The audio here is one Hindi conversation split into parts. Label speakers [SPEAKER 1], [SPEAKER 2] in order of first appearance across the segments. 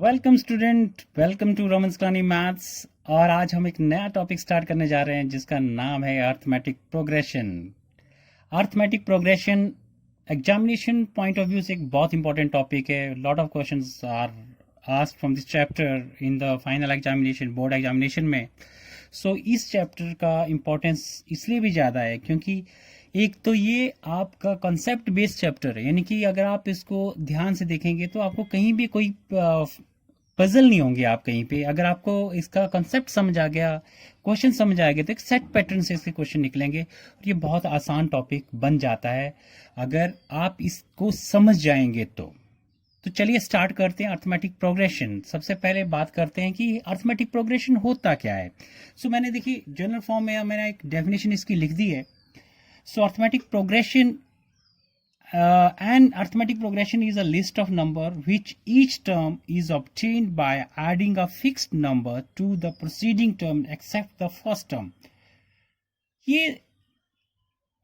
[SPEAKER 1] Welcome student, welcome to Raman Klani maths. और आज हम एक नया टॉपिक स्टार्ट करने जा रहे हैं जिसका नाम है arithmetic progression. Arithmetic progression examination point of view से एक बहुत इंपॉर्टेंट टॉपिक है। Lot of questions are asked from this chapter in the final examination, board examination में। सो इस चैप्टर का इम्पोर्टेंस इसलिए भी ज़्यादा है क्योंकि एक तो ये आपका कॉन्सेप्ट बेस्ड चैप्टर है, यानी कि अगर आप इसको ध्यान से देखेंगे तो आपको कहीं भी कोई पजल नहीं होंगे। आप कहीं पे अगर आपको इसका कॉन्सेप्ट समझ आ गया, क्वेश्चन समझ आ गया, तो एक सेट पैटर्न से इसके क्वेश्चन निकलेंगे और ये बहुत आसान टॉपिक बन जाता है अगर आप इसको समझ जाएंगे तो चलिए स्टार्ट करते हैं अर्थमेटिक प्रोग्रेशन। सबसे पहले बात करते हैं कि अर्थमेटिक प्रोग्रेशन होता क्या है। मैंने देखिए जनरल फॉर्म में मैंने एक डेफिनेशन इसकी लिख दी है। Arithmetic progression and arithmetic progression is a list of number which each term is obtained by adding a fixed number to the preceding term except the first term। ये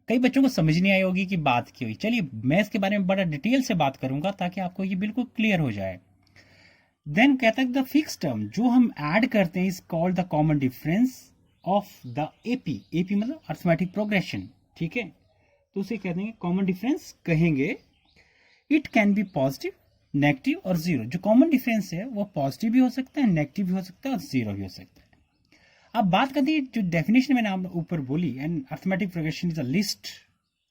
[SPEAKER 1] कई बच्चों को समझ नहीं आई होगी कि बात की हुई। चलिए मैं इसके बारे में बड़ा डिटेल से बात करूंगा ताकि आपको ये बिल्कुल क्लियर हो जाए। देन कहता है द फिक्स टर्म जो हम ऐड करते हैं is called the common difference of the AP. AP मतलब अर्थमेटिक प्रोग्रेशन, ठीक है, तो उसे कहते हैं कॉमन डिफरेंस कहेंगे। It can be positive, negative और जीरो। जो कॉमन डिफरेंस है वो पॉजिटिव भी हो सकता है, नेगेटिव भी हो सकता है और जीरो भी हो सकता है। अब बात करते हैं जो डेफिनेशन मैंने आप ऊपर बोली, and arithmetic progression is a list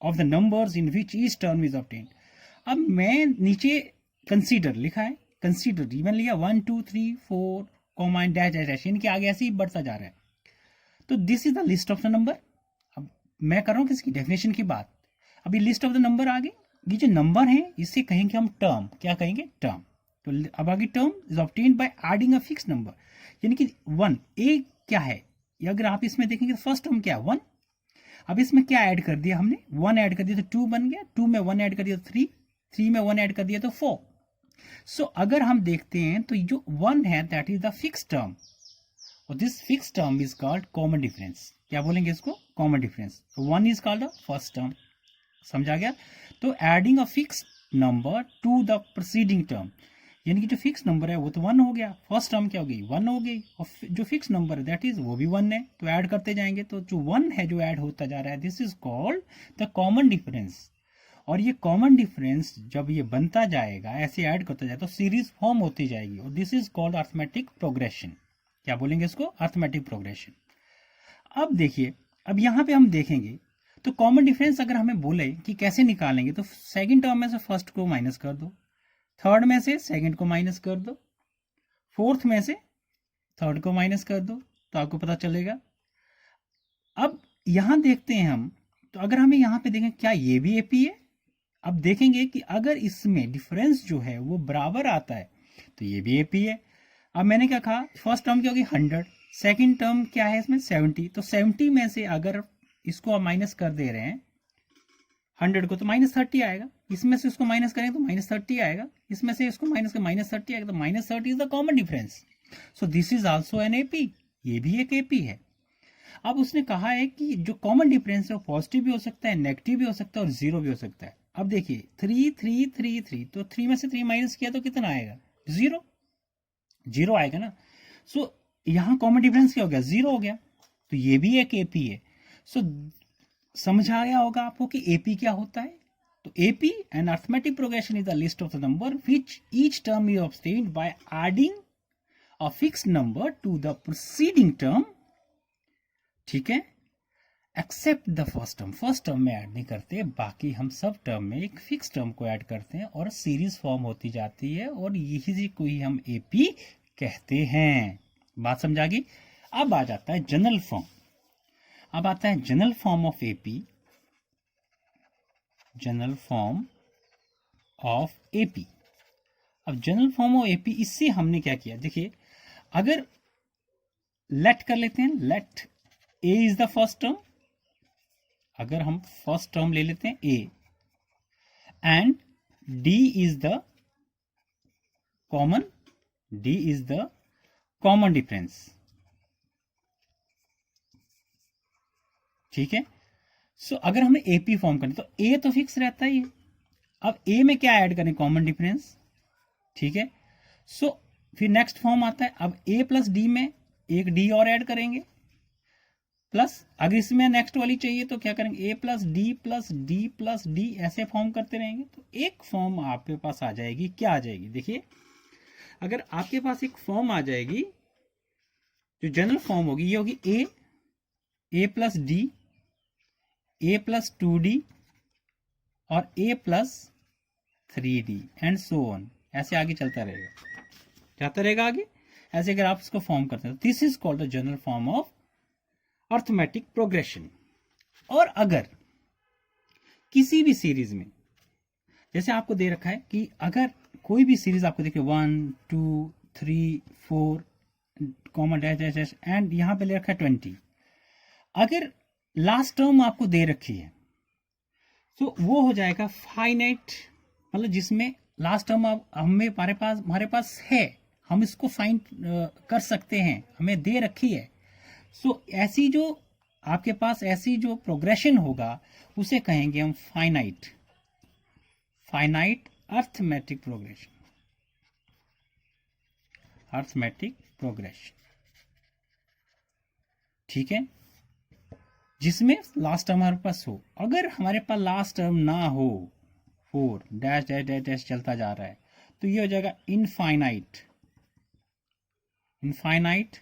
[SPEAKER 1] of the numbers in which each term is obtained. अब मैं नीचे कंसीडर लिखा है, कंसीडर इवन लिया 1 2 3 4 कॉमा डैश डैश डैश, इनके आगे ऐसे ही बढ़ता जा रहा है। तो this is the list of the number. मैं कर रहा हूँ किसकी डेफिनेशन की बात। अभी लिस्ट ऑफ द नंबर आ गई। ये जो नंबर है इसे कहेंगे हम टर्म। क्या कहेंगे? टर्म। तो अब आगे term is obtained by adding a fix number, यानी कि 1। ए क्या है? अगर आप इसमें देखेंगे तो फर्स्ट टर्म क्या है? 1। अब इसमें क्या ऐड कर दिया हमने? 1 ऐड कर दिया तो 2 बन गया, 2 में 1 ऐड कर दिया तो 3, 3 में 1 ऐड कर दिया तो 4। अगर हम देखते हैं तो जो 1 है that is the fix term और this fix term is called common difference. क्या बोलेंगे इसको? Common difference. 1 is called the first term. समझा गया? तो adding a fix number to the preceding term, यानी कि जो फिक्स नंबर है वो तो 1 हो गया, फर्स्ट टर्म क्या हो गई? 1 हो गई, और जो फिक्स नंबर है दैट इज वो भी 1 है, तो ऐड करते जाएंगे। तो जो 1 है जो ऐड होता जा रहा है this is called the common difference. और ये कॉमन डिफरेंस जब ये बनता जाएगा, ऐसे ऐड करता जाए तो सीरीज फॉर्म होती जाएगी और this is called arithmetic progression. क्या बोलेंगे इसको? Arithmetic progression. अब देखिए, अब यहां पे हम देखेंगे तो कॉमन डिफरेंस अगर हमें बोले कि कैसे निकालेंगे, तो सेकंड टर्म में से फर्स्ट को माइनस कर दो, थर्ड में से सेकंड को माइनस कर दो, फोर्थ में से थर्ड को माइनस कर दो, तो आपको पता चलेगा। अब यहां देखते हैं हम, तो अगर हमें यहां पे देखें क्या ये भी एपी है? अब देखेंगे कि अगर इसमें डिफरेंस जो है वो बराबर आता है तो ये भी एपी है। अब मैंने क्या कहा? फर्स्ट टर्म क्या होगी? 100, सेकंड टर्म क्या है इसमें? 70। तो 70 में से अगर इसको आप माइनस कर दे रहे हैं 100 को, तो -30 आएगा। इसमें से उसको माइनस करेंगे तो -30 आएगा, इसमें से इसको माइनस कर -30 आएगा, तो -30 is the common difference. So this is also an AP. ये भी एक एपी है। अब उसने कहा है कि जो कॉमन डिफरेंस है वो पॉजिटिव भी हो सकता है, नेगेटिव भी हो सकता है और जीरो भी हो सकता है। अब देखिए 3 3 3 3, तो 3 में से 3 माइनस किया तो कितना आएगा? जीरो। जीरो आएगा ना। यहां कॉमन डिफरेंस क्या हो गया? जीरो हो गया। तो ये भी एक एपी है। समझ आया होगा आपको कि एपी क्या होता है। तो AP and arithmetic progression is the list of the number which each term is obtained by adding a fixed number to the preceding term, ठीक है, except the first term. First term में ऐड नहीं करते, बाकी हम सब टर्म में एक फिक्स टर्म को ऐड करते हैं और सीरीज फॉर्म होती जाती है और यही को ही हम एपी कहते हैं। बात समझा गई? अब आ जाता है जनरल फॉर्म। अब आता है general form of AP. General form of AP. अब जनरल फॉर्म ऑफ एपी, इससे हमने क्या किया? देखिए, अगर लेट कर लेते हैं, let A is the first term. अगर हम फर्स्ट टर्म ले लेते हैं A and D is the common, D is the common difference, ठीक है। अगर हमें एपी फॉर्म करना तो ए तो फिक्स रहता ही है। अब ए में क्या ऐड करें? कॉमन डिफरेंस, ठीक है। फिर नेक्स्ट फॉर्म आता है, अब a प्लस डी में एक d और ऐड करेंगे, प्लस अगर इसमें नेक्स्ट वाली चाहिए तो क्या करेंगे, a plus D plus D plus D, ऐसे फॉर्म करते रहेंगे। तो एक फॉर्म आपके पास आ जाएगी, क्या आ जाएगी, देखिए अगर आपके पास एक फॉर्म आ जाएगी जो जनरल फॉर्म होगी, ये होगी ए प्लस डी, ए प्लस 2d और a plus 3d and so on, ऐसे आगे चलता रहेगा, जाता रहेगा आगे ऐसे। अगर आप इसको फॉर्म करते हैं, this is called the general form of arithmetic progression. और अगर किसी भी सीरीज में, जैसे आपको दे रखा है कि अगर कोई भी सीरीज आपको देखिए 1 2 3 4 comma dash dash dash and यहां पे ले रखा है 20, अगर लास्ट टर्म आपको दे रखी है तो वो हो जाएगा फाइनाइट, मतलब जिसमें लास्ट टर्म हमारे पास है, हम इसको फाइंड कर सकते हैं, हमें दे रखी है। सो ऐसी जो आपके पास ऐसी जो प्रोग्रेशन होगा उसे कहेंगे हम finite arithmetic progression, arithmetic progression, ठीक है, जिसमें लास्ट टर्म हमारे पास हो। अगर हमारे पास लास्ट टर्म ना हो, 4 डैश डैश डैश डैश चलता जा रहा है, तो ये हो जाएगा इनफाइनाइट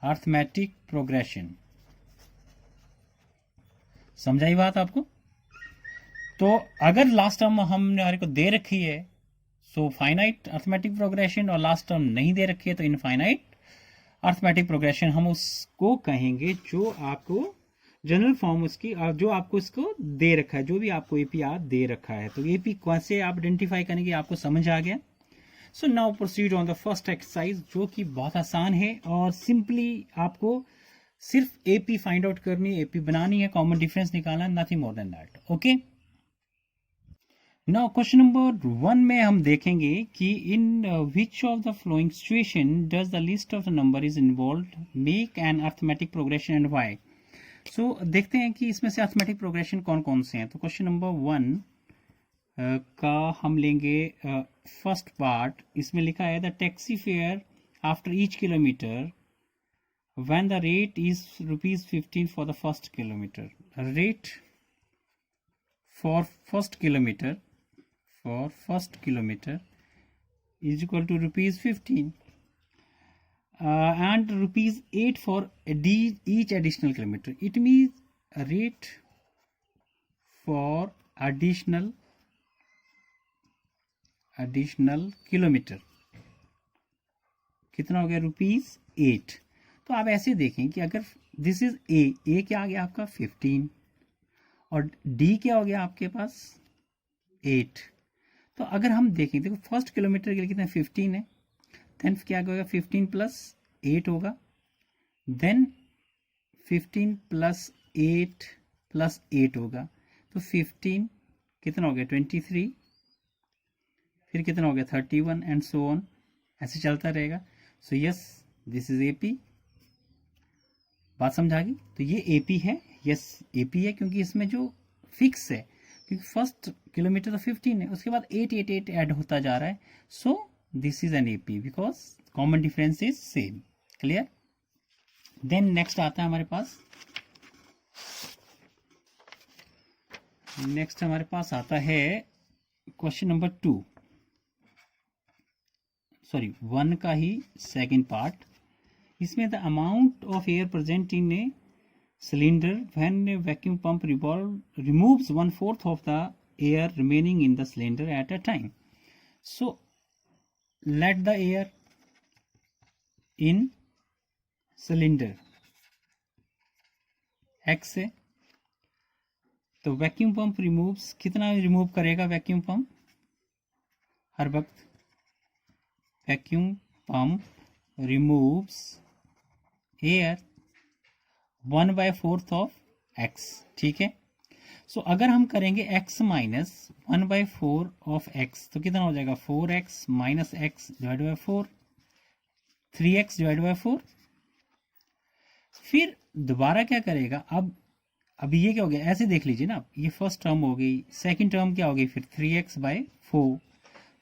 [SPEAKER 1] अर्थमेटिक प्रोग्रेशन। समझाई बात आपको? तो अगर लास्ट टर्म हमने हमारे को दे रखी है सो फाइनाइट अर्थमेटिक प्रोग्रेशन, और लास्ट टर्म नहीं दे रखी है तो इनफाइनाइट अर्थमेटिक प्रोग्रेशन हम उसको कहेंगे, जो आपको जनरल फॉर्म उसकी जो आपको इसको दे रखा है, जो भी आपको एपीआर दे रखा है। तो एपी कैसे आप आइडेंटिफाई करेंगे, आपको समझ आ गया। So now proceed on the first exercise, जो कि बहुत आसान है और सिंपली आपको सिर्फ एपी फाइंड आउट करनी, एपी बनानी है, कॉमन डिफरेंस निकालना, nothing more than that. Okay, now question number 1 में हम देखेंगे कि in which of the following situation does the list of the number is involved make an arithmetic progression and why. So देखते हैं कि इसमें से अर्थमेटिक प्रोग्रेशन कौन कौन से हैं। तो क्वेश्चन नंबर 1 का हम लेंगे फर्स्ट पार्ट। इसमें लिखा है the taxi fare after each kilometre when the rate is ₹15 for the first kilometre. Rate for first kilometre is equal to ₹15 and ₹8 for each additional kilometer. It means a rate for additional kilometre कितना हो गया, ₹8। तो आप ऐसे देखें कि अगर दिस इज ए क्या आ गया आपका 15 और डी क्या हो गया आपके पास 8। तो अगर हम देखें, देखो फर्स्ट किलोमीटर के लिए कितना 15 है, देन क्या होगा 15 प्लस 8 होगा, देन 15 प्लस 8 प्लस 8 होगा, तो 15 कितना हो गया 23, फिर कितना हो गया 31 एंड सो ऑन, ऐसे चलता रहेगा। So yes this is AP. बात समझा गई? तो ये एपी है, यस एपी है, क्योंकि इसमें जो फिक्स है, क्योंकि फर्स्ट किलोमीटर तो 15 है, उसके बाद 8 ऐड होता जा रहा है। So this is an AP because common difference is same. Clear? Then next आता है हमारे पास, नेक्स्ट हमारे पास आता है क्वेश्चन नंबर 2, सॉरी 1 का ही सेकेंड पार्ट। इसमें the amount of air present in A cylinder when a vacuum pump removes 1/4 of the air remaining in the cylinder at a time. So let the air in cylinder x है, तो वैक्यूम पंप रिमूव्स, कितना रिमूव करेगा वैक्यूम पंप हर वक्त, vacuum pump removes air 1/4 of x। ठीक है, सो अगर हम करेंगे x माइनस 1/4 ऑफ x तो कितना हो जाएगा 4x minus x divide by 4, 3x divide by 4। फिर दोबारा क्या करेगा, अब ये क्या हो गया, ऐसे देख लीजिए ना, ये फर्स्ट टर्म हो गई, सेकंड टर्म क्या हो गई फिर 3x बाई 4,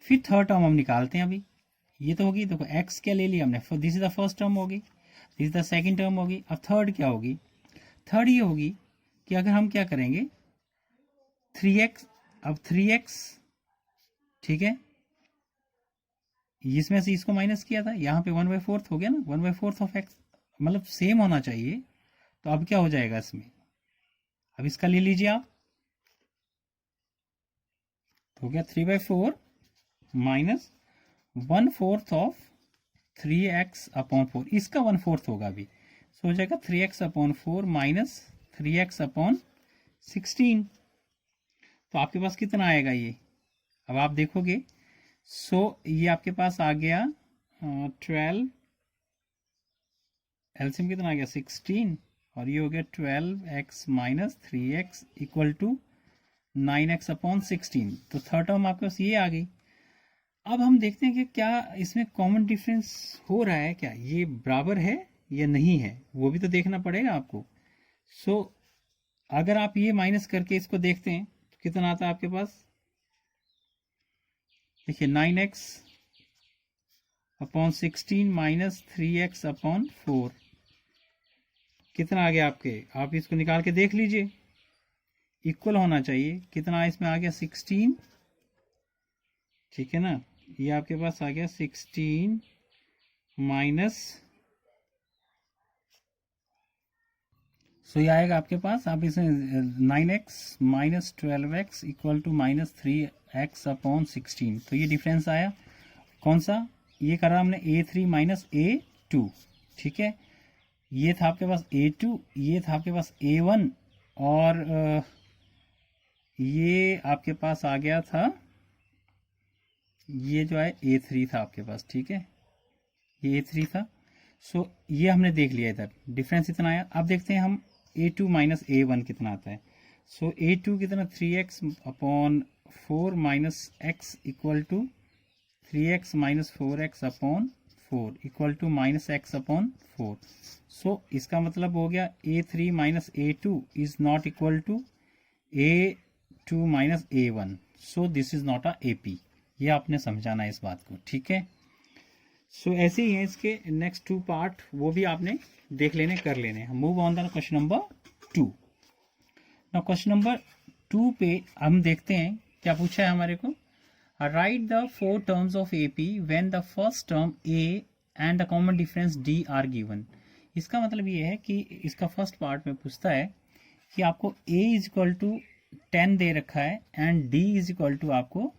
[SPEAKER 1] फिर थर्ड टर्म हम निकालते हैं अभी। ये तो होगी, देखो एक्स क्या ले लिया हमने, this is the first term होगी, this is the second term होगी। अब थर्ड क्या होगी, थर्ड ये होगी कि अगर हम क्या करेंगे 3x, अब 3x, ठीक है, इसमें से इसको माइनस किया था, यहाँ पे 1/4 हो गया ना, 1/4 ऑफ एक्स, मतलब सेम होना चाहिए। तो अब क्या हो जाएगा इसमें, अब इसका ले लीजिए आप, तो हो गया 3/4 माइनस 1/4 ऑफ 3x/4, इसका 1/4 होगा अभी, सो हो जाएगा 3x/4 माइनस 3x/16। तो आपके पास कितना आएगा ये, अब आप देखोगे, सो ये आपके पास आ गया 12, एलसीएम कितना आ गया 16, और ये हो गया 12x minus 3x equal to 9x/16। तो थर्ड टर्म आपके पास ये आ गई। अब हम देखते हैं कि क्या इसमें कॉमन डिफरेंस हो रहा है, क्या ये बराबर है या नहीं है, वो भी तो देखना पड़ेगा आपको। सो अगर आप ये माइनस करके इसको देखते हैं तो कितना आता है आपके पास, देखिए 9x/16 माइनस 3x/4 कितना आ गया आपके, आप इसको निकाल के देख लीजिए, इक्वल होना चाहिए। कितना इसमें आ गया 16, ठीक है ना, ये आपके पास आ गया 16 माइनस, सो ये आएगा आपके पास, आप इसे 9x minus 12x equal to minus 3x/16। तो ये डिफरेंस आया, कौन सा, ये करा हमने A3 माइनस A2, ठीक है, ये था आपके पास A2, ये था आपके पास A1, और ये आपके पास आ गया था, ये जो है A3 था आपके पास, ठीक है, ये A3 था। सो ये हमने देख लिया, इधर डिफरेंस इतना आया। अब देखते हैं हम A2 माइनस A1 कितना आता है। सो A2 कितना 3x/4 minus x equal to 3x minus 4x/4 equal to minus x/4। So इसका मतलब हो गया A3 minus A2 is not equal to A2 minus A1, so this is not a AP। ये आपने समझाना है इस बात को, ठीक है। सो ऐसे ही है इसके नेक्स्ट 2 पार्ट, वो भी आपने देख लेने, कर लेने। Move on the question number 2। ना क्वेश्चन नंबर 2 पे हम देखते हैं क्या पूछा है हमारे को, write the 4 terms of AP when the first term A and the common difference D are given. इसका मतलब ये है कि इसका फर्स्ट पार्ट में पूछता है कि आपको A इज इक्वल टू 10 दे रखा है and D is equal to आपको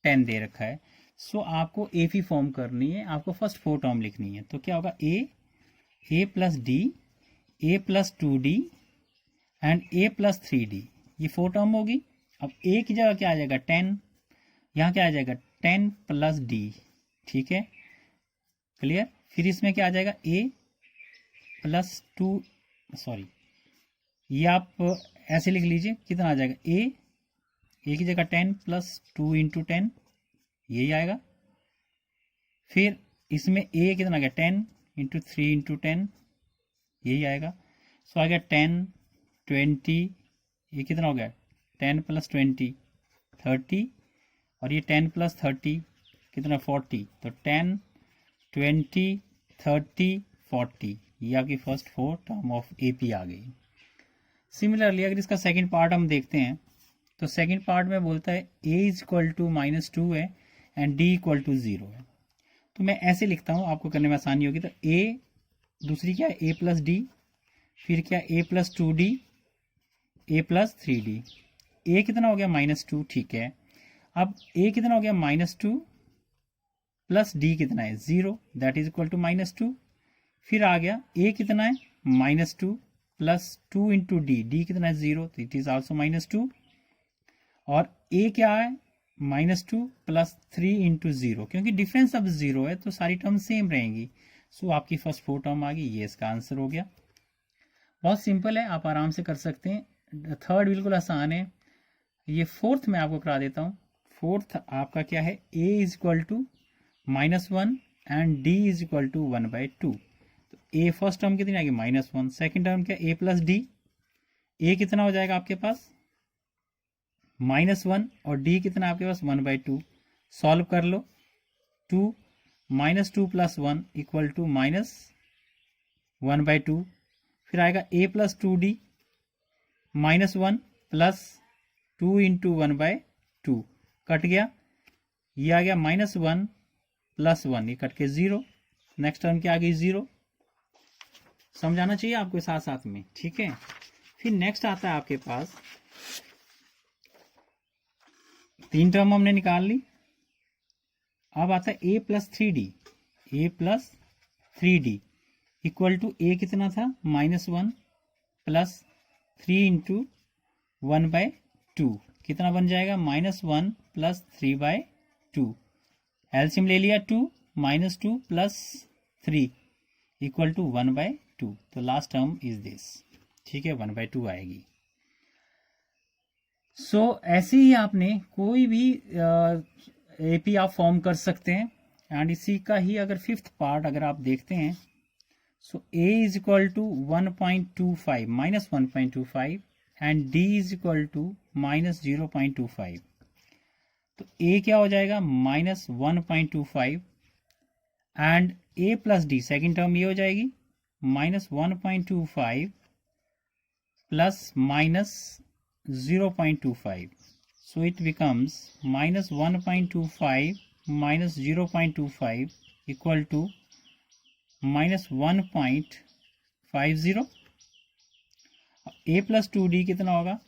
[SPEAKER 1] 10 दे रखा है। सो आपको AP फॉर्म करनी है, आपको फर्स्ट 4 टर्म लिखनी है। तो क्या होगा, A plus D, A plus 2D and A plus 3D, ये 4 टर्म होगी। अब A की जगह क्या आ जाएगा 10, यहाँ क्या आ जाएगा 10 प्लस D, ठीक है, क्लियर। फिर इसमें क्या आ जाएगा A प्लस 2, सॉरी ये आप ऐसे लिख लीजिए, कितना आ जाएगा A की जगह 10 प्लस 2 इंटू 10, यही आएगा। फिर इसमें A कितना आ गया 10 इंटू 3 इंटू 10, यही आएगा। सो आ गया 10 20, ये कितना हो गया 10 प्लस 20 30, और ये 10 प्लस 30 कितना 40, तो 10 20 30 40, ये आपकी फर्स्ट 4 टर्म ऑफ AP आ गई। सिमिलरली अगर इसका सेकंड पार्ट हम देखते हैं तो सेकंड पार्ट में बोलता है A इज इक्वल टू -2 है एंड D इक्वल टू 0 है। तो मैं ऐसे लिखता हूँ, आपको करने में आसानी होगी। तो A, दूसरी क्या है A प्लस D, फिर क्या A plus 2D, A plus 3D। A कितना हो गया -2, ठीक है। अब A कितना हो गया -2 प्लस D कितना है 0, दैट इज इक्वल टू -2। फिर आ गया A कितना है -2 प्लस 2 इंटू D कितना है 0, तो इट इज ऑल्सो -2। और A क्या है -2 प्लस 3 इंटू 0, क्योंकि डिफरेंस अब 0 है तो सारी टर्म सेम रहेंगी। सो आपकी फर्स्ट 4 टर्म आ गई, ये इसका आंसर हो गया। बहुत सिंपल है, आप आराम से कर सकते हैं। थर्ड बिल्कुल आसान है, ये फोर्थ में आपको करा देता हूँ। फोर्थ आपका क्या है, A is equal to -1 and D is equal to 1/2। तो A फर्स्ट टर्म कितनी आएगी -1, सेकेंड टर्म क्या A प्लस D, A कितना हो जाएगा आपके पास -1 और डी कितना आपके पास 1/2। सॉल्व कर लो। 2 -2 + 1 = -1/2। फिर आएगा a + 2d -1 + 2 × 1/2 कट गया। ये आ गया -1 + 1, ये कट के 0। नेक्स्ट टर्म क्या आ गई 0। समझाना चाहिए आपको साथ साथ में, ठीक है। फिर नेक्स्ट आता है आपके पास 3 टर्म हमने निकाल ली। अब आता है a + 3d, a + 3d = a कितना था -1 + 3 × 1/2 कितना बन जाएगा -1 + 3/2। एलसीएम ले लिया 2 -2 + 3 = 1/2। तो लास्ट टर्म इज दिस, ठीक है, 1/2 आएगी। सो ऐसे ही आपने कोई भी एपी आप फॉर्म कर सकते हैं। एंड इसी का ही अगर 5th पार्ट अगर आप देखते हैं, सो a = 1.25 -1.25 एंड d = -0.25। तो a क्या हो जाएगा -1.25 and a + d second term ये हो जाएगी -1.25 + -0.25। So it becomes -1.25 - 0.25 = -1.50। a + 2d कितना होगा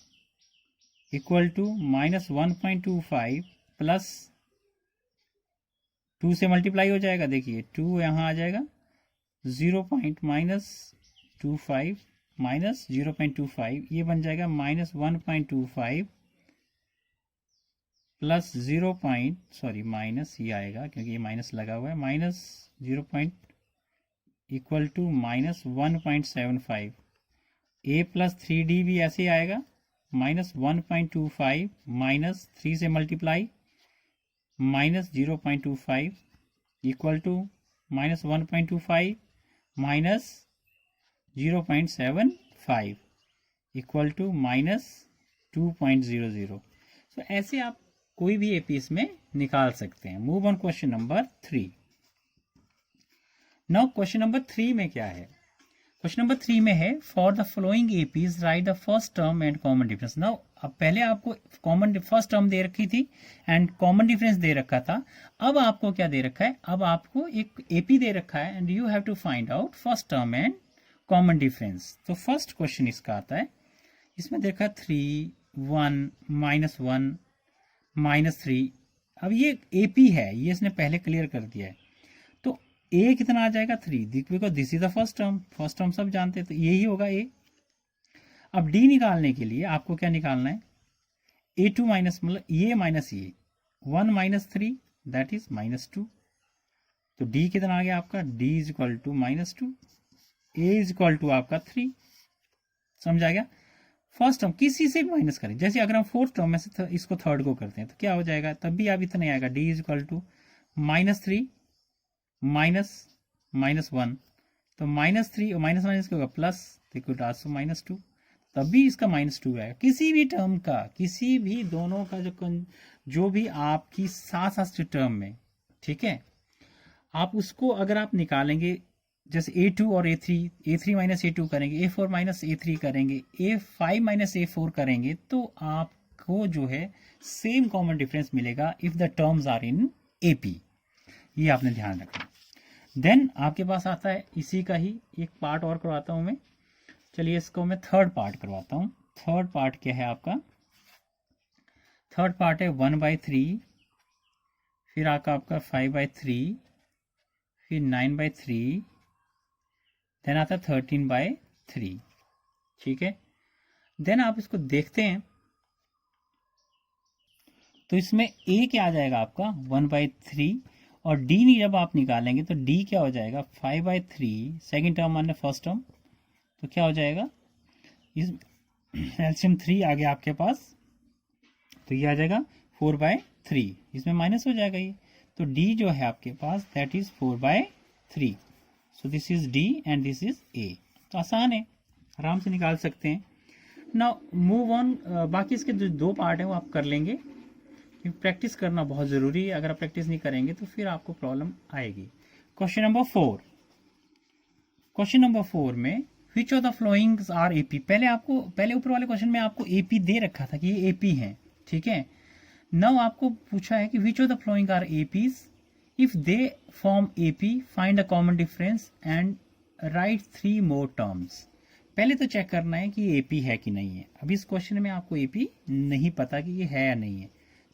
[SPEAKER 1] -1.25 + 2 से मल्टीप्लाई हो जाएगा। देखिए 2 यहाँ आ जाएगा, 0.25 -0.25 ये बन जाएगा -1.25 + 0. माइनस ये आएगा क्योंकि ये माइनस लगा हुआ है, -0. = -1.75। a + 3d भी ऐसे ही आएगा, -1.25 -3 से मल्टीप्लाई -0.25 = -1.25 -0.75 = -2.00। तो ऐसे आप कोई भी एपी इसमें निकाल सकते हैं। Move on question number 3। Now question number 3 में क्या है? क्वेश्चन नंबर 3 में है for the following APs right the first term and common difference. Now अब पहले आपको कॉमन फर्स्ट टर्म दे रखी थी एंड कॉमन डिफरेंस दे रखा था। अब आपको क्या दे रखा है? अब आपको एक एपी दे रखा है and you have to find out first term and common difference. तो फर्स्ट क्वेश्चन इसका आता है, इसमें देखा 3 1 -1 -3। अब ये एपी है, ये इसने पहले क्लियर कर दिया है। तो ए कितना आ जाएगा 3, because this is the first term. First term सब जानते हैं, तो यही होगा ए। अब डी निकालने के लिए आपको क्या निकालना है? a2 माइनस मतलब ये माइनस ये 1 - 3 दैट इज -2। तो डी कितना आ गया आपका? d = -2, a = आपका 3। समझ आ गया? फर्स्ट टर्म किसी से भी माइनस करें, जैसे अगर हम फोर्थ टर्म में से इसको थर्ड को करते हैं तो क्या हो जाएगा? तब भी आप इतना आएगा, d = -3 -1। तो -3 और माइनस क्या होगा? प्लस, तो -2। तब भी इसका -2 आएगा। किसी भी टर्म का, किसी भी दोनों का जो भी आपकी साथ टर्म में, ठीक है, आप उसको अगर आप निकालेंगे, जैसे a2 और a3 - a2 करेंगे, a4 - a3 करेंगे, a5 - a4 करेंगे, तो आपको जो है सेम कॉमन डिफरेंस मिलेगा if the terms are in AP. ये आपने ध्यान रखना। देन आपके पास आता है इसी का ही एक पार्ट और करवाता हूं मैं। चलिए इसको मैं थर्ड पार्ट करवाता हूं। थर्ड पार्ट क्या है आपका? थर्ड पार्ट है 1/3, फिर आपका 5/3, फिर 9/3, देन आता है 13/3। ठीक है, देन आप इसको देखते हैं तो इसमें a क्या आ जाएगा आपका? 1/3 और d जब आप निकालेंगे तो d क्या हो जाएगा? 5/3 सेकेंड टर्म माने फर्स्ट टर्म, तो क्या हो जाएगा? इस एलसीएम 3 आ गया आपके पास, तो ये आ जाएगा 4/3, इसमें माइनस हो जाएगा ये, तो d जो है आपके पास that is 4/3। So this is d and this is a। तो आसान है, आराम से निकाल सकते हैं। Now move on. बाकी इसके जो दो पार्ट है वो आप कर लेंगे, क्योंकि प्रैक्टिस करना बहुत ज़रूरी है। अगर आप प्रैक्टिस नहीं करेंगे तो फिर आपको प्रॉब्लम आएगी। क्वेश्चन नंबर 4, क्वेश्चन नंबर 4 में which of the followings are AP. पहले ऊपर वाले क्वेश्चन में आपको एपी दे रखा था कि ये एपी है, ठीक है। नाउ आपको पूछा है कि which of the following are APs, if they form AP find a common difference and write 3 more terms. पहले तो चेक करना है कि ये एपी है कि नहीं है। अभी इस क्वेश्चन में आपको एपी नहीं पता कि ये है या नहीं है।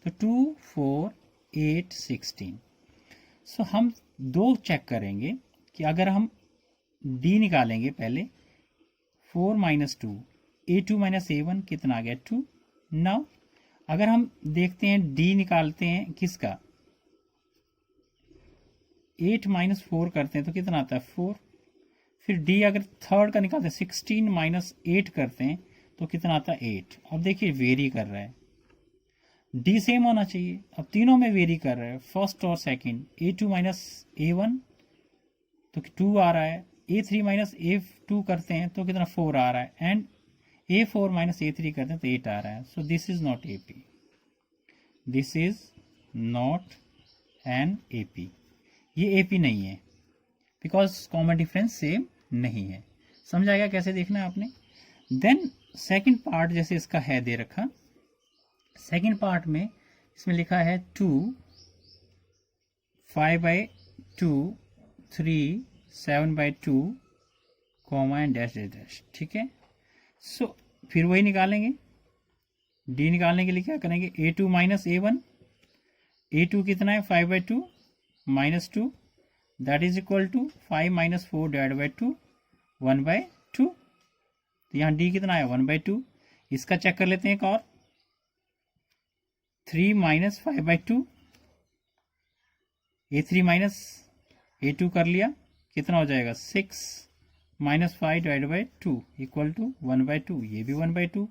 [SPEAKER 1] तो 2, 4, 8, 16। सो हम दो चेक करेंगे कि अगर हम डी निकालेंगे पहले, 4 माइनस 2, A2 माइनस A1 कितना आ गया 2। नाउ अगर हम देखते हैं डी निकालते हैं किसका, 8 माइनस 4 करते हैं तो कितना आता है 4। फिर डी अगर थर्ड का निकालते हैं 16 माइनस 8 करते हैं तो कितना आता है 8। अब देखिए वेरी कर रहा है, डी सेम होना चाहिए। अब तीनों में वेरी कर रहा है, फर्स्ट और सेकंड। A2 माइनस A1 तो 2 आ रहा है, A3 माइनस A2 करते हैं तो कितना 4 आ रहा है, एंड A4 माइनस A3 करते हैं तो 8 आ रहा है। So this is not AP, this is not an AP। ये AP नहीं है, बिकॉज कॉमन डिफरेंस सेम नहीं है। समझ आएगा कैसे देखना है आपने। देन सेकंड पार्ट जैसे इसका है दे रखा, सेकंड पार्ट में इसमें लिखा है 2, 5/2, 3, 7/2, comma and dash dash dash, ठीक है। सो फिर वही निकालेंगे। डी निकालने के लिए क्या करेंगे, A2 माइनस A1, A2 कितना है 5/2 minus 2, that is equal to 5 minus 4 divide by 2, 1/2। तो यहाँ डी कितना है 1/2। इसका चेक कर लेते हैं एक और, 3 माइनस 5/2, A3 माइनस A2 कर लिया, कितना हो जाएगा 6 minus 5 divide by 2 equal to 1/2। ये भी 1/2।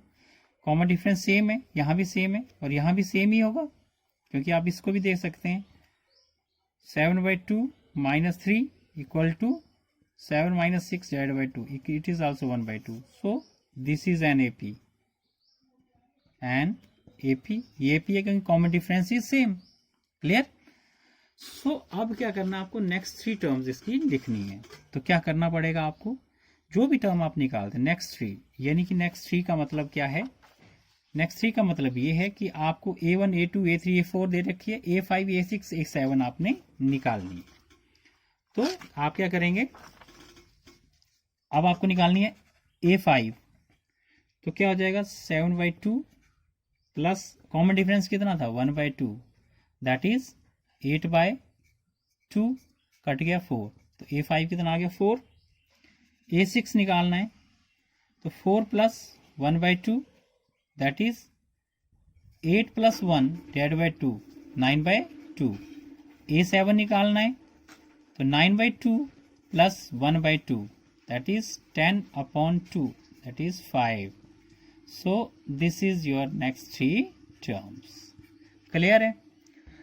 [SPEAKER 1] कॉमन डिफरेंस सेम है, यहाँ भी सेम है और यहाँ भी सेम ही होगा, क्योंकि आप इसको भी देख सकते हैं। 7/2 minus 3 equal to 7 minus 6 divide by 2, it is also 1/2। So this is an AP, an AP। ये AP है क्योंकि common difference is same. Clear. So अब क्या करना है आपको, नेक्स्ट 3 टर्म्स इसकी लिखनी है। तो क्या करना पड़ेगा आपको, जो भी टर्म आप निकालते हैं नेक्स्ट 3, यानी कि नेक्स्ट 3 का मतलब क्या है, नेक्स्ट 3 का मतलब ये है कि आपको A1, A2, A3, A4 दे रखी है, A5, A6, A7 आपने निकालनी है। तो आप क्या करेंगे, अब आपको निकालनी है A5। तो क्या हो जाएगा 7/2 प्लस कॉमन डिफरेंस कितना था 1/2, दैट इज 8/2, कट गया 4। तो A5 कितना आ गया 4। A6 निकालना है तो 4 plus 1/2, that is 8 plus 1 divide by 2, 9/2। A7 निकालना है तो 9/2 plus 1/2, that is 10/2, that is 5। So this is your next 3 terms. Clear है,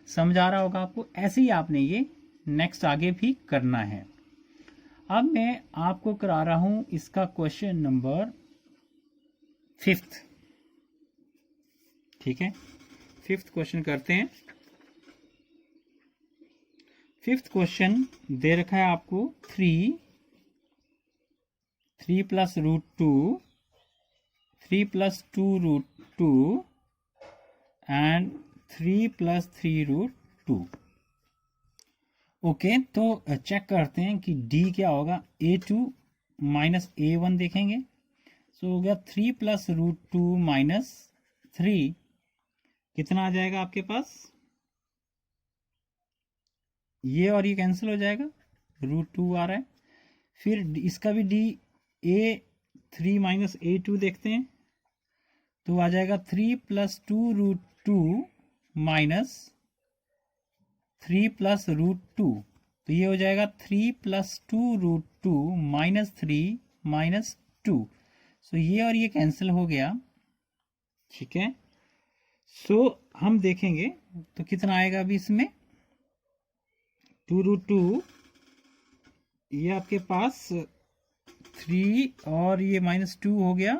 [SPEAKER 1] समझ आ रहा होगा आपको। ऐसे ही आपने ये नेक्स्ट आगे भी करना है। अब मैं आपको करा रहा हूं इसका क्वेश्चन नंबर 5th, ठीक है। 5th क्वेश्चन करते हैं। 5th क्वेश्चन दे रखा है आपको 3 plus root 2, 3 plus 2 root 2 and 3 plus 3 root 2। Okay, तो चेक करते हैं कि डी क्या होगा। A2 माइनस A1 देखेंगे, सो हो गया 3 प्लस रूट 2 माइनस 3, कितना आ जाएगा आपके पास, ये और ये कैंसिल हो जाएगा, रूट 2 आ रहा है। फिर इसका भी डी A3 माइनस A2 देखते हैं, तो आ जाएगा 3 plus 2 root 2 minus 3 plus root 2। तो ये हो जाएगा 3 plus 2 root 2 minus 3 minus 2। So ये और ये कैंसिल हो गया, ठीक है। सो हम देखेंगे तो कितना आएगा अभी इसमें, 2 रूट 2, ये आपके पास 3 और ये माइनस 2 हो गया,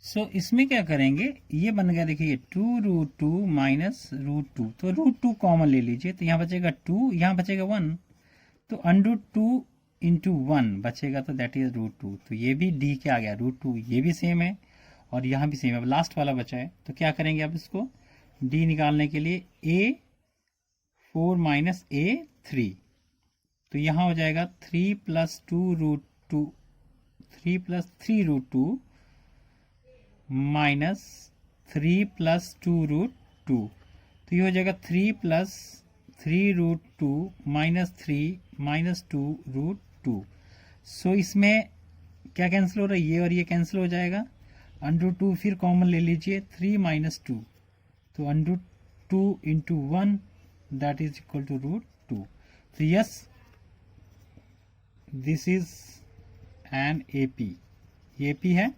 [SPEAKER 1] सो इसमें क्या करेंगे, ये बन गया देखिए 2√2 माइनस √2, तो √2 कॉमन ले लीजिए, तो यहाँ बचेगा 2, यहाँ बचेगा 1, तो √2 इंटू 1 बचेगा, तो दैट इज √2। तो ये भी डी के आ गया, √2 ये भी सेम है और यहाँ भी सेम है। अब लास्ट वाला बचा है, तो क्या करेंगे अब इसको डी निकालने के लिए, A4 माइनस A3, तो यहाँ हो जाएगा 3 प्लस 2√2, 3 प्लस 3√2 माइनस 3 प्लस 2√2, तो ये हो जाएगा 3 प्लस 3√2 माइनस 3 माइनस 2√2। सो इसमें क्या कैंसिल हो रहा है, ये और ये कैंसिल हो जाएगा, √2 फिर कॉमन ले लीजिए, 3 माइनस 2, तो √2 into 1 that is equal to √2। तो yes, this is an AP, AP है।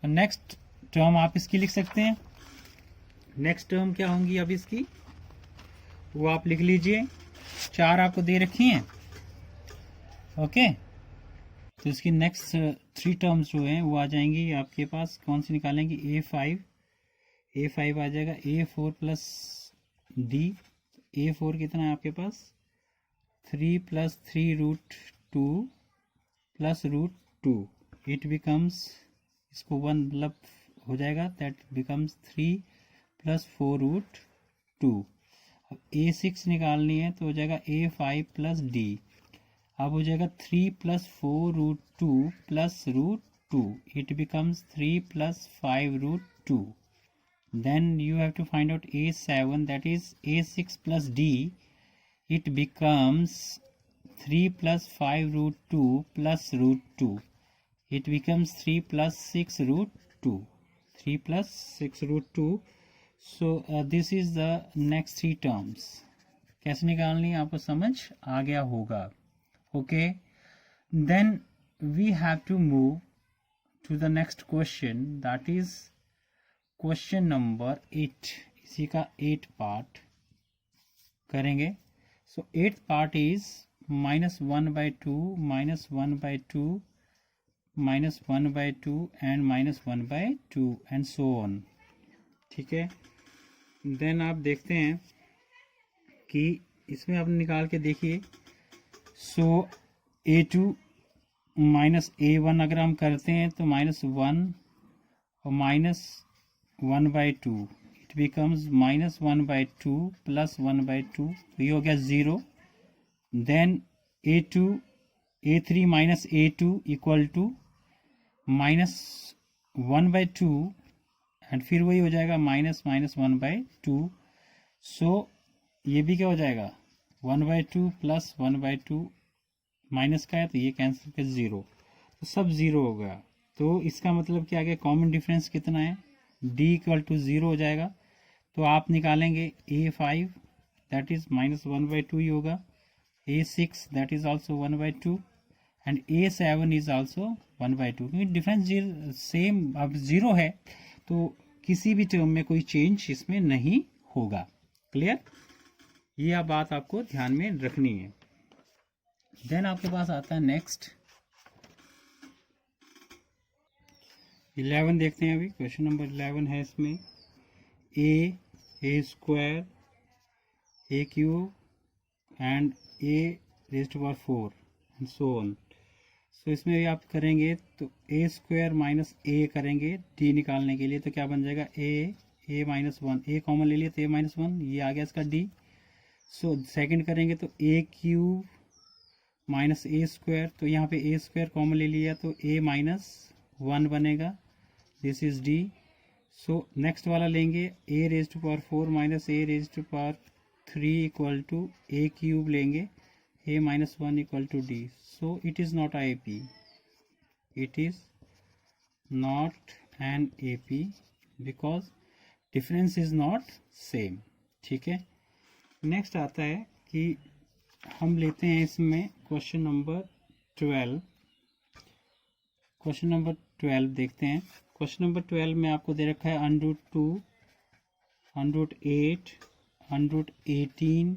[SPEAKER 1] नेक्स्ट टर्म आप इसकी लिख सकते हैं। नेक्स्ट टर्म क्या होंगी अब इसकी, वो आप लिख लीजिए, 4 आपको दे रखी हैं, ओके। तो इसकी नेक्स्ट 3 टर्म्स जो हैं वो आ जाएंगी आपके पास, कौन सी निकालेंगे, A5 आ जाएगा, A4 प्लस D, A4 कितना है आपके पास, 3 प्लस 3√2 प्लस √2, इट बिकम्स, इसको 1 मतलब हो जाएगा, दैट बिकम्स 3 प्लस 4√2। अब A6 निकालनी है, तो हो जाएगा A5 प्लस D, अब हो जाएगा 3 plus 4√2 plus √2, it becomes 3 plus 5√2। Then you have to find out A7, that is A6 plus D, it becomes 3 plus 5√2 plus √2, it becomes 3 plus 6√2, 3 plus 6√2। so this is the next 3 terms, कैसे निकालनी है आपको समझ आ गया होगा, okay। then we have to move to the next question, that is question number 8, इसी का 8 पार्ट करेंगे। सो 8th part is -1/2 -1/2 -1/2 and -1/2 and so on, ठीक है। देन आप देखते हैं कि इसमें आप निकाल के देखिए, सो A2 माइनस A1 अगर हम करते हैं तो -1 और -1/2, इट बिकम्स -1/2 प्लस 1/2, ये हो गया 0। Then A3 minus A2 equal to -1/2 and फिर वही हो जाएगा -1/2। सो ये भी क्या हो जाएगा, 1/2 प्लस 1/2 माइनस का है, तो ये कैंसिल कर 0, तो सब 0 हो गया। तो इसका मतलब क्या आ गया, कॉमन डिफरेंस कितना है, D इक्वल टू 0 हो जाएगा। तो आप निकालेंगे A5 दैट इज -1/2 ही होगा, A6 that is also 1/2 and A7 is also 1/2, क्योंकि डिफरेंस सेम अब 0 है, तो किसी भी टर्म में कोई चेंज इसमें नहीं होगा। क्लियर, ये बात आपको ध्यान में रखनी है। देन आपके पास आता है नेक्स्ट 11 देखते हैं। अभी क्वेश्चन नंबर 11 है, इसमें A² AQ and A⁴ and so on. So इसमें भी आप करेंगे तो A² माइनस A करेंगे D निकालने के लिए, तो क्या बन जाएगा, A-1, A कॉमन ले लिया तो A-1, ये आ गया इसका D। सो सेकंड करेंगे तो AQ माइनस A², तो यहाँ पे A² कॉमन ले लिया तो A-1 बनेगा, this is D। So next वाला लेंगे A⁴ minus A⁴ equal to A³ लेंगे, A-1 equal to D। So it is not AP, it is not an AP because difference is not same, ठीक है। नेक्स्ट आता है कि हम लेते हैं इसमें क्वेश्चन नंबर 12। क्वेश्चन नंबर 12 देखते हैं। क्वेश्चन नंबर 12 में आपको दे रखा है √2, √8, √18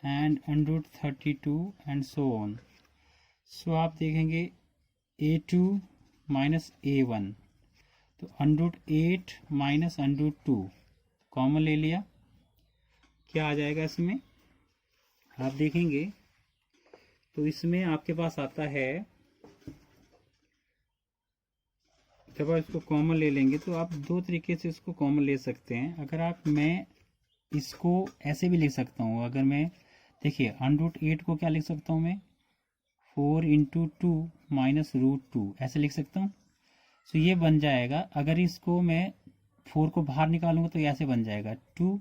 [SPEAKER 1] एंड √32 एंड सो ऑन। सो आप देखेंगे A2 माइनस A1, तो √8 माइनस √2 कॉमन ले लिया, क्या आ जाएगा इसमें, आप देखेंगे तो इसमें आपके पास आता है, जब आप इसको कॉमन ले लेंगे तो आप दो तरीके से इसको कॉमन ले सकते हैं। अगर आप, मैं इसको ऐसे भी लिख सकता हूँ, अगर मैं देखिए √8 को क्या लिख सकता हूँ मैं, 4 × 2 माइनस √2 ऐसे लिख सकता हूँ। तो ये बन जाएगा, अगर इसको मैं 4 को बाहर निकालूंगा तो ऐसे बन जाएगा 2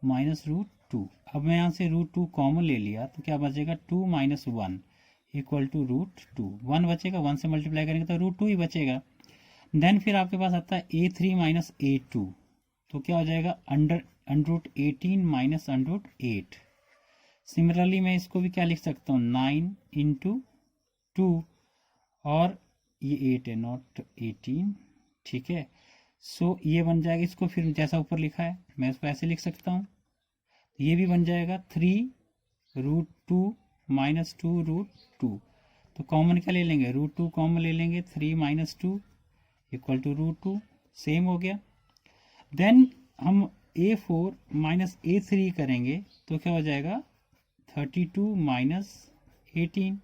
[SPEAKER 1] माइनस √2। अब मैं यहाँ से √2 कॉमन ले लिया तो क्या बचेगा, 2 माइनस 1 इक्वल टू √2। 1 बचेगा, 1 से मल्टीप्लाई करेंगे तो √2 ही बचेगा। देन फिर आपके पास आता है A3 माइनस A2, तो क्या हो जाएगा, √18 माइनस √8। सिमिलरली मैं इसको भी क्या लिख सकता हूँ, 9 × 2 और ये 8 है, नॉट 18, ठीक है। सो ये बन जाएगा, इसको फिर जैसा ऊपर लिखा है मैं इसको ऐसे लिख सकता हूँ, ये भी बन जाएगा 3 √2 माइनस 2 √2। तो कॉमन क्या ले लेंगे, √2 कॉमन ले लेंगे, 3 माइनस 2 इक्वल टू √2, सेम हो गया। देन हम A4 माइनस A3 करेंगे तो क्या हो जाएगा, 32 माइनस 18।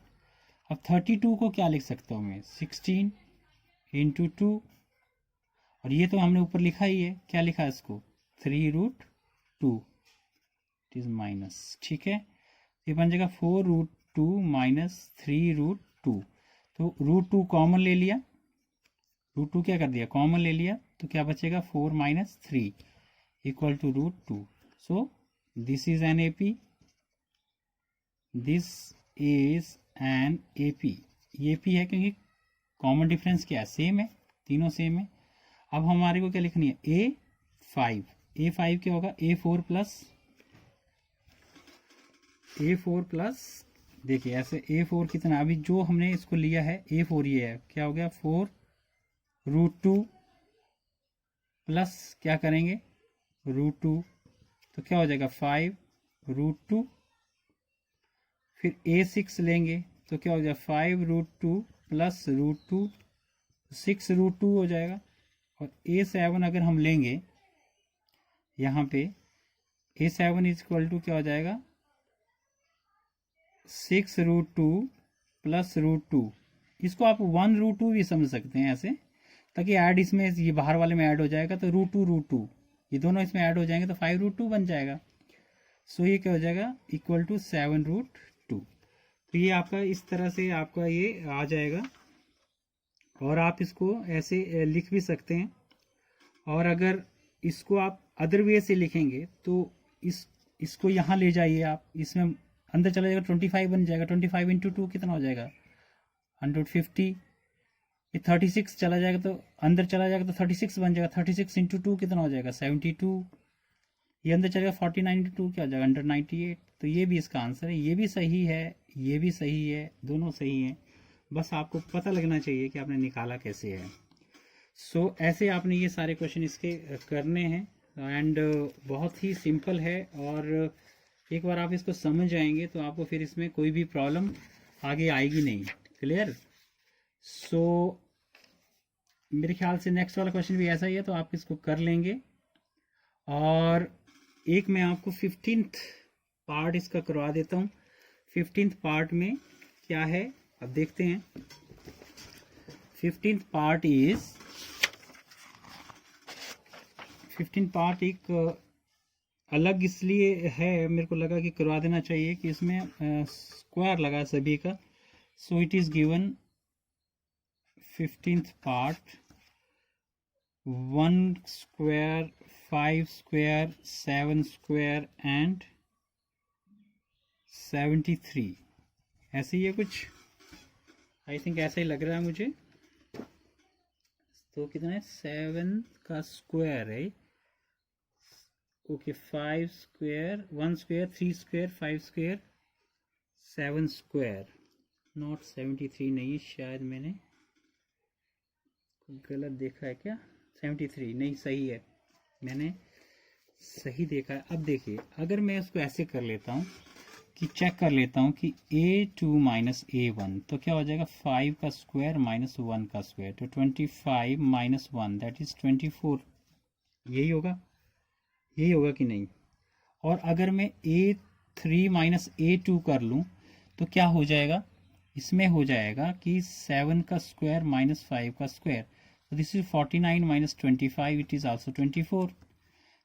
[SPEAKER 1] अब 32 को क्या लिख सकता हूँ मैं, 16 × 2, और ये तो हमने ऊपर लिखा ही है, क्या लिखा है इसको, 3 √2, इट इज माइनस, ठीक है। ये बन जाएगा 4 √2 माइनस 3 √2। तो √2 कॉमन ले लिया, √2 क्या कर दिया, कॉमन ले लिया, तो क्या बचेगा, 4 minus 3 equal to √2। So this is an AP, this is an AP। ये AP है क्योंकि कॉमन डिफरेंस क्या है, सेम है, तीनों सेम है। अब हमारे को क्या लिखनी है, A5 क्या होगा, A4 प्लस देखिए ऐसे A4 कितना, अभी जो हमने इसको लिया है A4 ये है, क्या हो गया, 4 √2 प्लस क्या करेंगे, √2, तो क्या हो जाएगा 5 √2। फिर A6 लेंगे तो क्या हो जाएगा, 5 √2 प्लस √2, 6 √2 हो जाएगा। और A7 अगर हम लेंगे यहाँ पे, A7 इज इक्वल टू क्या हो जाएगा, 6 √2 प्लस √2। इसको आप 1 √2 भी समझ सकते हैं ऐसे, ताकि ऐड इसमें ये बाहर वाले में ऐड हो जाएगा तो √2 ये दोनों इसमें ऐड हो जाएंगे तो 5 √2 बन जाएगा। सो ये क्या हो जाएगा, इक्वल टू 7 √2। तो ये आपका इस तरह से आपका ये आ जाएगा, और आप इसको ऐसे लिख भी सकते हैं। और अगर इसको आप अदर वे से लिखेंगे तो इसको यहाँ ले जाइए आप, इसमें अंदर चला जाएगा 25 बन जाएगा, 25 × 2 कितना हो जाएगा, 150। ये 36 चला जाएगा तो अंदर चला जाएगा तो 36 बन जाएगा, 36 × 2 कितना हो जाएगा, 72। ये अंदर चलेगा 49 × 2 क्या हो जाएगा, 198। तो ये भी इसका आंसर है, ये भी सही है, ये भी सही है, दोनों सही हैं। बस आपको पता लगना चाहिए कि आपने निकाला कैसे है। सो ऐसे आपने ये सारे क्वेश्चन इसके करने हैं, एंड बहुत ही सिंपल है। और एक बार आप इसको समझ जाएंगे तो आपको फिर इसमें कोई भी प्रॉब्लम आगे आएगी नहीं। क्लियर। सो मेरे ख्याल से नेक्स्ट वाला क्वेश्चन भी ऐसा ही है, तो आप इसको कर लेंगे। और एक मैं आपको 15th पार्ट इसका करवा देता हूँ। 15th पार्ट में क्या है अब देखते हैं। 15th पार्ट एक अलग इसलिए है, मेरे को लगा कि करवा देना चाहिए कि इसमें स्क्वायर लगा सभी का। So it is given 15th part 1 square 5 square 7 square and 73। ऐसे ही है कुछ, आई थिंक ऐसा ही लग रहा है मुझे। तो कितना है, 7 का स्क्वायर है, okay 5 square 1 square 3 square 5 square 7 square, not 73 नहीं, शायद मैंने गलत देखा है क्या, 73 नहीं, सही है, मैंने सही देखा है। अब देखिए अगर मैं इसको ऐसे कर लेता हूँ कि चेक कर लेता हूँ कि a2 माइनस a1 तो क्या हो जाएगा 5 का स्क्वायर माइनस 1 का स्क्वायर, तो 25 माइनस 1 दैट इज 24। यही होगा कि नहीं। और अगर मैं a3 माइनस a2 कर लूँ तो क्या हो जाएगा, इसमें हो जाएगा कि 7 का स्क्वायर माइनस 5 का स्क्वायर, तो this is 49 minus 25, it is also 24।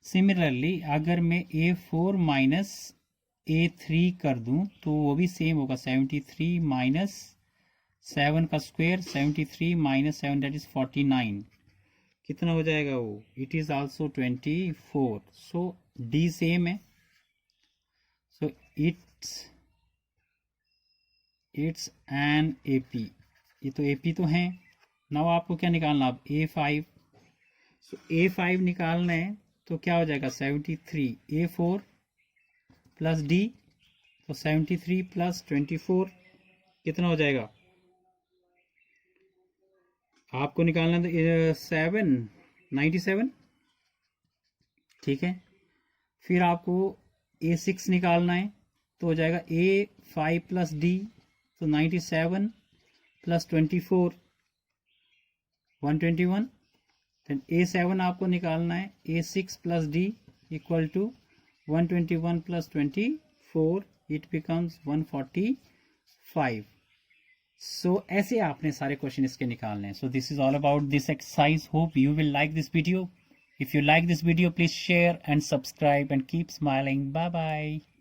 [SPEAKER 1] Similarly अगर मैं a4 माइनस a3 कर दूं तो वो भी सेम होगा, 73 माइनस 7 का स्क्वायर, 73 माइनस 7 दैट इज 49, कितना हो जाएगा वो, it is also 24। So D same है, सो इट्स एन AP। ये तो AP तो है। नाउ आपको क्या निकालना, अब A5। सो A5 निकालना है तो क्या हो जाएगा 73, A4 प्लस D, तो 73 प्लस 24 कितना हो जाएगा, आपको निकालना है 97। ठीक है, फिर आपको A6 निकालना है तो हो जाएगा A5 प्लस D, तो 97 प्लस 24 121। देन A7 आपको निकालना है, A6 plus D equal to 121 plus 24, it becomes 145। So ऐसे आपने सारे क्वेश्चन इसके निकालने हैं। So this is all about this exercise, hope you will like this video. If you like this video, please share and subscribe and keep smiling. Bye bye.